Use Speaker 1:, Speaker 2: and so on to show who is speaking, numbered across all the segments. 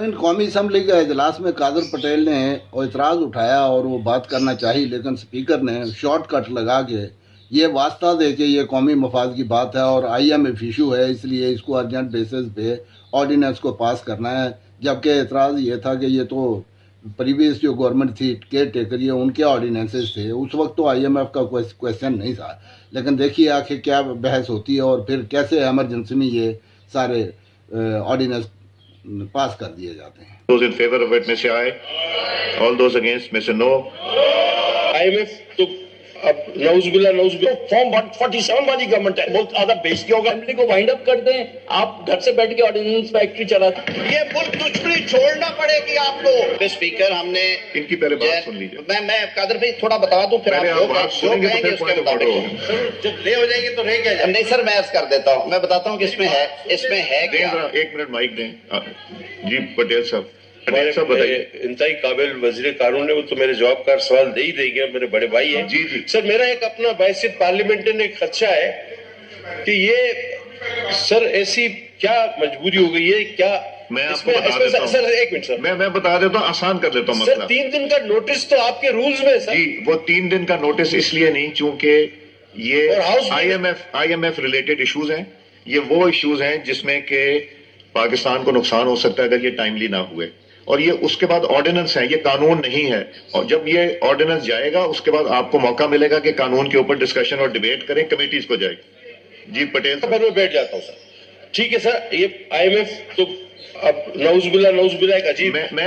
Speaker 1: लेकिन कौमी असम्बली के इजलास में कादर पटेल ने एतराज़ उठाया और वो बात करना चाहिए, लेकिन स्पीकर ने शॉर्टकट लगा के ये वास्ता दे के ये कौमी मफाद की बात है और IMF इशू है, इसलिए इसको अर्जेंट बेसिस पे ऑर्डिनेंस को पास करना है। जबकि एतराज़ ये था कि ये तो प्रीवियस जो गवर्नमेंट थी केयर टेकर, ये उनके ऑर्डिनेंसेस थे, उस वक्त तो IMF का क्वेश्चन नहीं था। लेकिन देखिए आखिर क्या बहस होती है और फिर कैसे एमरजेंसी में ये सारे ऑर्डिनेंस पास कर दिए जाते हैं।
Speaker 2: Those in favor of it may say aye. All those against may say no.
Speaker 3: IMF तो अब नौजुबिल्ला फॉर्म 147 वाली गवर्नमेंट है, बहुत ज्यादा बेइज्जती होगा। असेंबली को वाइंड अप कर दें, आप घर से बैठ के ऑर्डिनेंस फैक्ट्री चलाते।
Speaker 4: ये मुल्क दुश्मनी छोड़ना पड़ेगी आपको। स्पीकर हमने
Speaker 2: इनकी पहले बात सुन लीजिए।
Speaker 4: मैं कादर भाई थोड़ा बता दूं, फिर आप जो कहेंगे उसके मुताबिक जब ले हो जाएगी तो रह गया। नहीं सर, मैं अर्ज कर देता हूँ, मैं बताता हूँ कि इसमें है क्या।
Speaker 2: 1 मिनट माइक दें जी। पटेल साहब बताइए।
Speaker 3: इंतहाई काबिल वजीर कानून ने वो तो मेरे जवाब का सवाल दे ही देंगे, मेरे बड़े भाई हैं।
Speaker 2: जी जी
Speaker 3: सर, मेरा एक अपना बायसियत पार्लियामेंट एक खदशा है कि ये सर ऐसी क्या मजबूरी हो गई है, क्या
Speaker 2: मैं आपको बता देता हूं।
Speaker 3: सर एक मिनट सर,
Speaker 2: मैं बता देता हूँ, आसान कर देता हूँ
Speaker 3: सर। 3 दिन का नोटिस तो आपके रूल्स में है सर।
Speaker 2: जी, वो 3 दिन का नोटिस इसलिए नहीं चूंकि ये IMF रिलेटेड इश्यूज हैं। ये वो इश्यूज हैं जिसमें कि पाकिस्तान को नुकसान हो सकता है अगर ये टाइमली ना हुए, और ये उसके बाद ऑर्डिनेंस है, ये कानून नहीं है। और जब ये ऑर्डिनेंस जाएगा उसके बाद आपको मौका मिलेगा कि कानून के ऊपर डिस्कशन और डिबेट करें, कमेटीज को जाएगी। जी पटेल साहब,
Speaker 3: मैं बैठ जाता हूँ सर। ठीक है सर, ये IMF तो अब नौजुबिल्ला एक अजीब,
Speaker 2: मैं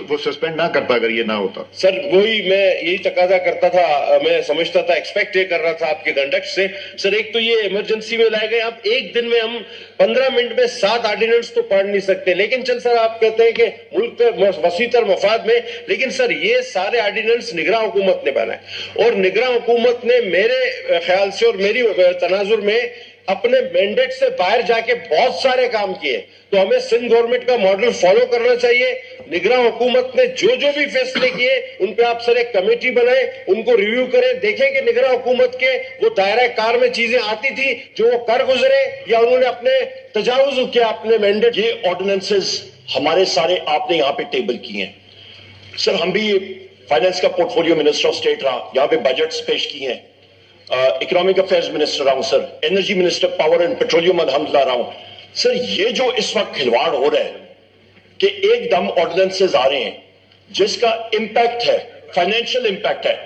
Speaker 2: वो सस्पेंड ना करता अगर ये ना होता
Speaker 3: सर। वही मैं यही तकाजा करता था, मैं समझता था, एक्सपेक्ट ये कर रहा था आपके कंडक्ट से। सर एक तो ये इमरजेंसी में लाए गए, आप एक दिन में हम 15 मिनट में 7 ऑर्डिनेंस तो पढ़ नहीं सकते। लेकिन चल सर, आप कहते हैं कि मुल्क पे वसीतर मफाद में, लेकिन सर ये सारे ऑर्डिनेंस निगरान हुकूमत ने बनाए और निगरान हुकूमत ने मेरे ख्याल से और मेरी तनाजुर में अपने मैंडेट से बाहर जाके बहुत सारे काम किए। तो हमें सिंध गवर्नमेंट का मॉडल फॉलो करना चाहिए। निगरान हुकूमत ने जो भी फैसले किए उन पे आप सर एक कमेटी बनाए, उनको रिव्यू करें, देखें कि निगरान हुकूमत के वो दायरा कार में चीजें आती थी जो वो कर गुजरे या उन्होंने अपने तजावुज किया अपने मैंडेट।
Speaker 5: ये ऑर्डिनेंसेस हमारे सारे आपने यहाँ पे टेबल किए हैं सर। हम भी फाइनेंस का पोर्टफोलियो मिनिस्टर ऑफ स्टेट रहा, यहाँ पे बजट्स पेश किए हैं। इकोनॉमिक अफेयर्स मिनिस्टर रहा हूं sir, energy minister, power and petroleum अल्हम्दुलिल्लाह रहा हूं सर। ये जो इस वक्त खिलवाड़ हो रहा है कि एकदम ऑर्डिनेंसेस आ रहे हैं जिसका इंपैक्ट है, फाइनेंशियल इंपैक्ट है,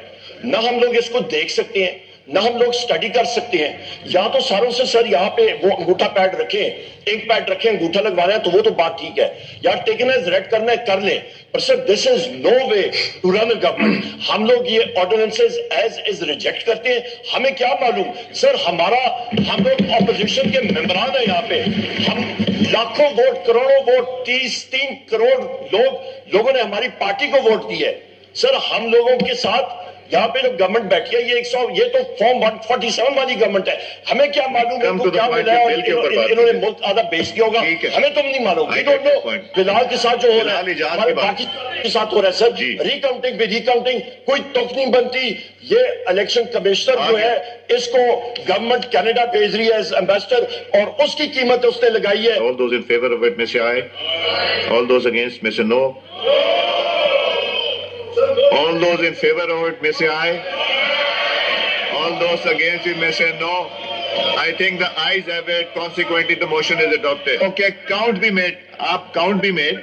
Speaker 5: ना हम लोग इसको देख सकते हैं ना हम लोग स्टडी कर सकते हैं। या तो सारों से सर यहाँ पे वो अंगूठा पैड रखें, इंक पैड रखें, अंगूठा लगवा रहे हैं तो वो तो बात ठीक है, यार टेकन एज रेड करना है कर लें, पर sir this is no way to run a government. हम लोग ये ऑर्डिनेंसेस एज इज रिजेक्ट करते हैं। हमें क्या मालूम सर, हम लोग ऑपोजिशन के मेंबरान है यहाँ पे, हम लाखों वोट, करोड़ों वोट, 33 करोड़ लोगों ने हमारी पार्टी को वोट दी है सर। हम लोगों के साथ यहाँ पे जो गवर्नमेंट बैठी है ये तो फॉर्म 147 वाली गवर्नमेंट है। हमें क्या मालूम इनको क्या मिला है और इन्होंने मुल्क आधा बेइज्जती होगा, हमें तो नहीं मालूम। फिलहाल के साथ जो हो रहा है हमारे बाकी के साथ हो रहा है सर, रिकाउंटिंग कोई तुक नहीं बनती। ये इलेक्शन कमिश्नर जो है इसको गवर्नमेंट कनाडा भेज रही है एज एम्बेसडर और उसकी कीमत उसने लगाई है।
Speaker 2: All those in favor of it may say aye. All those against may say no. All those in favor of it may say aye. All those against it may say no. I think the ayes have it. Consequently, the motion is adopted. Okay, count be made. आप count be made.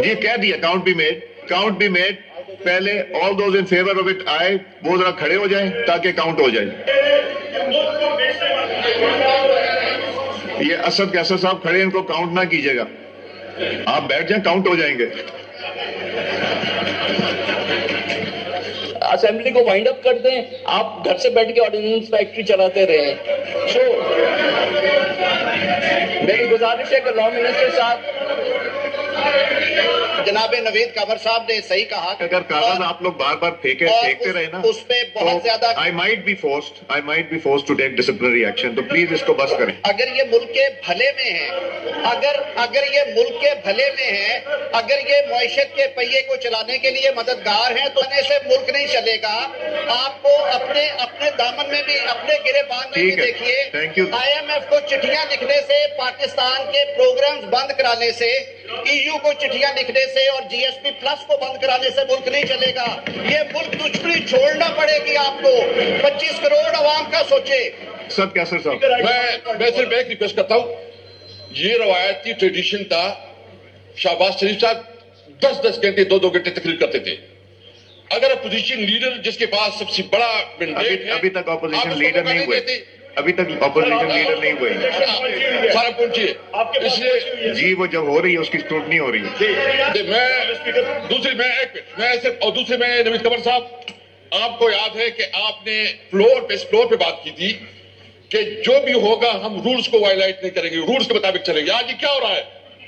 Speaker 2: ये कह दिया count be made. Count be made. पहले all those in favor of it aye. वो जरा खड़े हो जाएं ताकि count हो जाए। ये असद कैसर साहब खड़े, इनको काउंट ना कीजिएगा, आप बैठ जाएं, काउंट हो जाएंगे।
Speaker 3: असेंबली को वाइंड अप कर दें, आप घर से बैठ के ऑर्डिनेंस फैक्ट्री चलाते रहे। मेरी गुजारिश है कि लॉ मिनिस्टर साहब,
Speaker 4: जनाब नवीद काबर साहब ने सही कहा,
Speaker 2: अगर कागज आप लोग बार बार फेंकते रहे ना
Speaker 4: उस पे बहुत ज्यादा
Speaker 2: I might be forced to take disciplinary action, तो प्लीज इसको बस करें।
Speaker 4: अगर ये मुल्क के भले में है, अगर ये मुल्क के भले में है, अगर ये मुआशरत के पहिए को चलाने के लिए मददगार है तो ऐसे मुल्क नहीं चलेगा। आपको अपने दामन में भी, अपने गिरेबान में भी देखिए। IMF को चिट्ठियां लिखने से, पाकिस्तान के प्रोग्राम्स बंद कराने से EU को चिट्ठियां लिखने से और GSP प्लस को बंद कराने से मुल्क नहीं चलेगा। ये मुल्क दुश्मनी छोड़ना पड़ेगी आपको। 25 करोड़ आवाम का सोचे।
Speaker 2: सब क्या सर साहब,
Speaker 6: मैं सिर्फ एक रिक्वेस्ट करता हूँ, ये रवायती ट्रेडिशन था, शहबाज शरीफ साहब 10-10 घंटे 2-2 घंटे तकरीर करते थे। अगर अपोजिशन लीडर जिसके पास सबसे बड़ा मैंडेट है,
Speaker 2: अभी तक ऑपोजिशन लीडर नहीं हुए, अभी तक ऑपोजिशन लीडर नहीं हुए।
Speaker 6: सारा पहुंचिए, इसलिए
Speaker 2: जी वो जब हो रही है उसकी स्क्रूटनी हो रही है।
Speaker 6: दूसरी मैं नवीद कमर साहब, आपको याद है कि आपने फ्लोर पे बात की थी कि जो भी होगा हम रूल्स को वायलेट नहीं करेंगे, रूल्स के मुताबिक चलेंगे। आज ये क्या हो रहा है,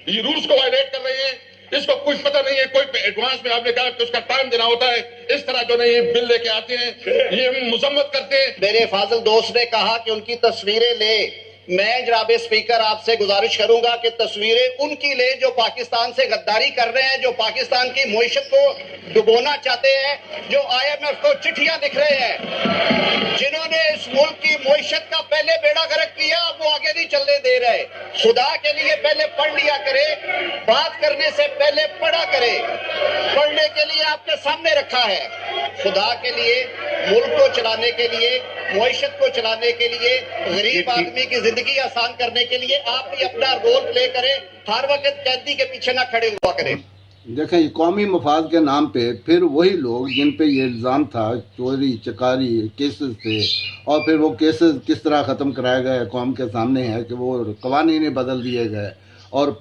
Speaker 6: ये रूल्स को वायलेट कर रहे हैं, इसको कुछ पता नहीं है। कोई एडवांस में आपने कहा कि उसका टाइम देना होता है, इस तरह जो नहीं बिल लेके आते हैं, ये मजम्मत करते हैं।
Speaker 4: मेरे फाजिल दोस्त ने कहा कि उनकी तस्वीरें ले। मैं जनाब स्पीकर आपसे गुजारिश करूंगा कि तस्वीरें उनकी ले जो पाकिस्तान से गद्दारी कर रहे हैं, जो पाकिस्तान की मुईशत को डुबोना चाहते हैं, जो IMF को चिट्ठियां लिख रहे हैं, जिन्होंने इस मुल्क की मुईशत का पहले बेड़ा गर्क किया, अब वो आगे नहीं चलने दे रहे। खुदा के लिए पहले पढ़ लिया करे, बात करने से पहले पढ़ा करे। पढ़ने के लिए आपके सामने रखा है। खुदा के लिए, मुल्क को चलाने के लिए, मुईशत को चलाने के लिए, गरीब आदमी की जिंदगी आसान करने के लिए आप भी अपना रोल प्ले करें। हर वक्त कैदी के पीछे ना खड़े हुआ करें।
Speaker 1: देखें, ये कौमी मफाद के नाम पे फिर वही लोग जिन पे ये इल्ज़ाम था चोरी चकारी केसेस थे, और फिर वो केसेस किस तरह ख़त्म कराए गए कौम के सामने है कि वो कवानीन बदल दिए गए, और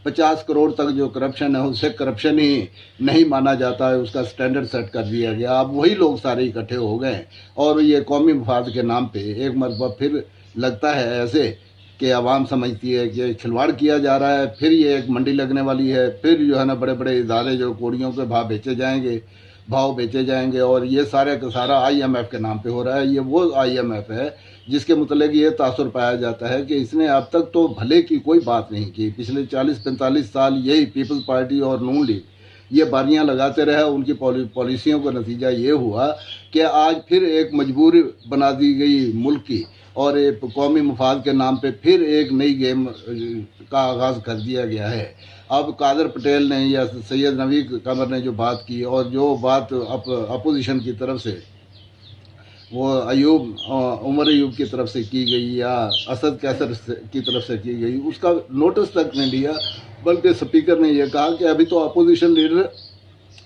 Speaker 1: 50 करोड़ तक जो करप्शन है उसे करप्शन ही नहीं माना जाता है, उसका स्टैंडर्ड सेट कर दिया गया। अब वही लोग सारे इकट्ठे हो गए और ये कौमी मफाद के नाम पे एक मरतबा फिर लगता है ऐसे कि आवाम समझती है कि खिलवाड़ किया जा रहा है। फिर ये एक मंडी लगने वाली है, फिर जो है ना बड़े बड़े इदारे जो कोड़ियों के भाव बेचे जाएंगे और ये सारे का सारा IMF के नाम पे हो रहा है। ये वो IMF है जिसके मुतल्लिक़ ये तासुर पाया जाता है कि इसने अब तक तो भले की कोई बात नहीं की। पिछले 40-45 साल यही पीपल्स पार्टी और नून लीग ये बारियां लगाते रहे, उनकी पॉलिसियों का नतीजा ये हुआ कि आज फिर एक मजबूरी बना दी गई मुल्क की, और एक कौमी मफाद के नाम पे फिर एक नई गेम का आगाज़ कर दिया गया है। अब कादर पटेल ने या सैयद नवीद कमर ने जो बात की, और जो बात अपोजिशन की तरफ से वो उमर अयूब की तरफ से की गई या असद कैसर की तरफ से की गई, उसका नोटिस तक नहीं लिया, बल्कि स्पीकर ने यह कहा कि अभी तो अपोजिशन लीडर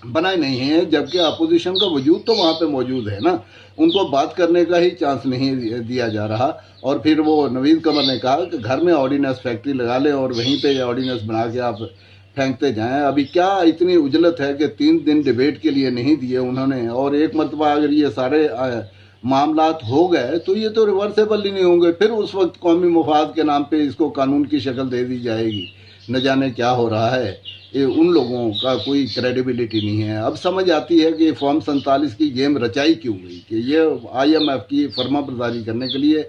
Speaker 1: बनाए नहीं है, जबकि अपोजिशन का वजूद तो वहाँ पे मौजूद है ना, उनको बात करने का ही चांस नहीं दिया जा रहा। और फिर वो नवीद कमर ने कहा कि घर में ऑर्डिनेंस फैक्ट्री लगा लें और वहीं पे ऑर्डिनेंस बना के आप फेंकते जाएं। अभी क्या इतनी उजलत है कि 3 दिन डिबेट के लिए नहीं दिए उन्होंने, और एक मरतबा अगर ये सारे मामलात हो गए तो ये तो रिवर्सेबल ही नहीं होंगे। फिर उस वक्त कौमी मफाद के नाम पे इसको कानून की शक्ल दे दी जाएगी। न जाने क्या हो रहा है, ये उन लोगों का कोई क्रेडिबिलिटी नहीं है। अब समझ आती है कि फॉर्म 47 की गेम रचाई क्यों गई, कि ये IMF की फर्मा बरदारी करने के लिए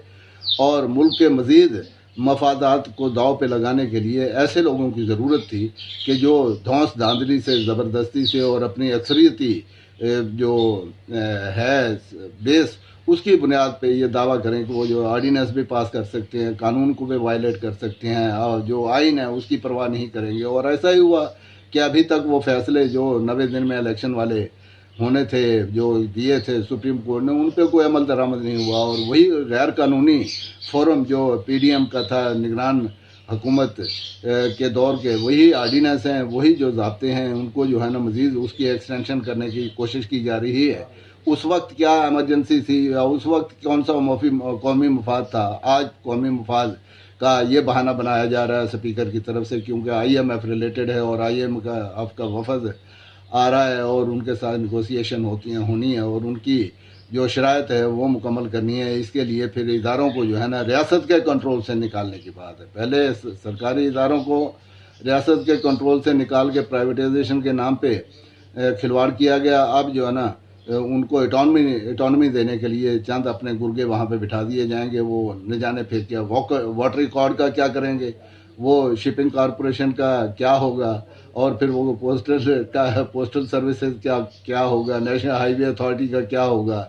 Speaker 1: और मुल्क के मज़ीद मफादात को दाव पे लगाने के लिए ऐसे लोगों की ज़रूरत थी कि जो धौंस धांधली से, ज़बरदस्ती से और अपनी अक्सरियती जो है बेस, उसकी बुनियाद पे ये दावा करें कि वो जो ऑर्डिनेंस भी पास कर सकते हैं, कानून को भी वायलेट कर सकते हैं, और जो आइन है उसकी परवाह नहीं करेंगे। और ऐसा ही हुआ कि अभी तक वो फैसले जो 90 दिन में इलेक्शन वाले होने थे, जो दिए थे सुप्रीम कोर्ट ने, उन पर कोई अमल दरामद नहीं हुआ। और वही गैर कानूनी फोरम जो PDM का था, निगरान हुकूमत के दौर के, वही ऑर्डिनेंस हैं, वही जो ज़ाब्ते हैं, उनको जो है ना मज़ीद उसकी एक्सटेंशन करने की कोशिश की जा रही है। उस वक्त क्या एमरजेंसी थी या उस वक्त कौन सा कौमी मफाद था, आज कौमी मफाद का ये बहाना बनाया जा रहा है स्पीकर की तरफ से, क्योंकि IMF रिलेटेड है और IMF का वफद आ रहा है और उनके साथ निगोसिएशन होनी है और उनकी जो शराइत है वो मुकम्मल करनी है। इसके लिए फिर इदारों को जो है ना रियासत के कंट्रोल से निकालने की बात है। पहले सरकारी इदारों को रियासत के कंट्रोल से निकाल के प्राइवेटाइजेशन के नाम पे खिलवाड़ किया गया। अब जो है ना उनको इटॉनमी देने के लिए चंद अपने गुर्गे वहाँ पे बिठा दिए जाएंगे। वो न जाने फिर क्या वाटर रिकॉर्ड का क्या करेंगे, वो शिपिंग कॉरपोरेशन का क्या होगा, और फिर वो पोस्टल सर्विसेज क्या होगा, नेशनल हाईवे अथॉरिटी का क्या होगा।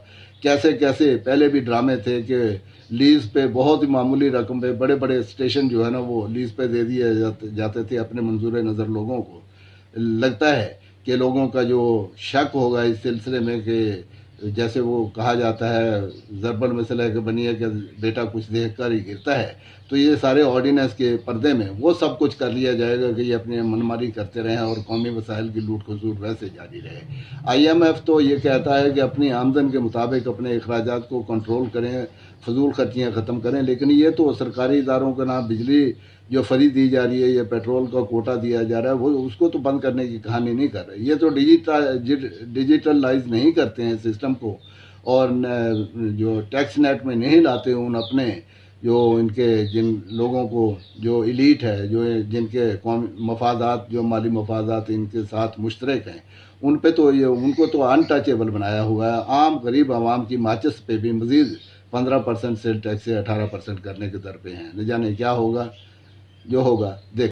Speaker 1: कैसे कैसे पहले भी ड्रामे थे कि लीज पे बहुत ही मामूली रकम पे बड़े बड़े स्टेशन जो है ना वो लीज पे दे दिए जाते थे अपने मंजूर नज़र लोगों को। लगता है कि लोगों का जो शक होगा इस सिलसिले में कि जैसे वो कहा जाता है ज़रबल मसला के बनी है कि बेटा कुछ देख कर ही गिरता है, तो ये सारे ऑर्डिनेंस के पर्दे में वो सब कुछ कर लिया जाएगा कि ये अपनी मनमानी करते रहें और कौमी वसाइल की लूट खसूट वैसे जारी रहे। IMF तो ये कहता है कि अपनी आमदन के मुताबिक अपने अखराजात को कंट्रोल करें, फजूल खर्चियाँ ख़त्म करें, लेकिन ये तो सरकारी इदारों का ना बिजली जो फ्री दी जा रही है या पेट्रोल का कोटा दिया जा रहा है वो उसको तो बंद करने की कहानी नहीं कर रहे। ये तो डिजिटलाइज नहीं करते हैं सिस्टम को और जो टैक्स नेट में नहीं लाते उन अपने जो इनके जिन लोगों को जो एलीट है जो जिनके मफादात जो माली मफादात इनके साथ मुश्तरक हैं उन पे तो ये उनको तो अनटचेबल बनाया हुआ है। आम गरीब आवाम की माचिस पे भी मज़ीद 15% सेल टैक्स से 18% करने के दर पे हैं। न जाने क्या होगा, जो होगा देख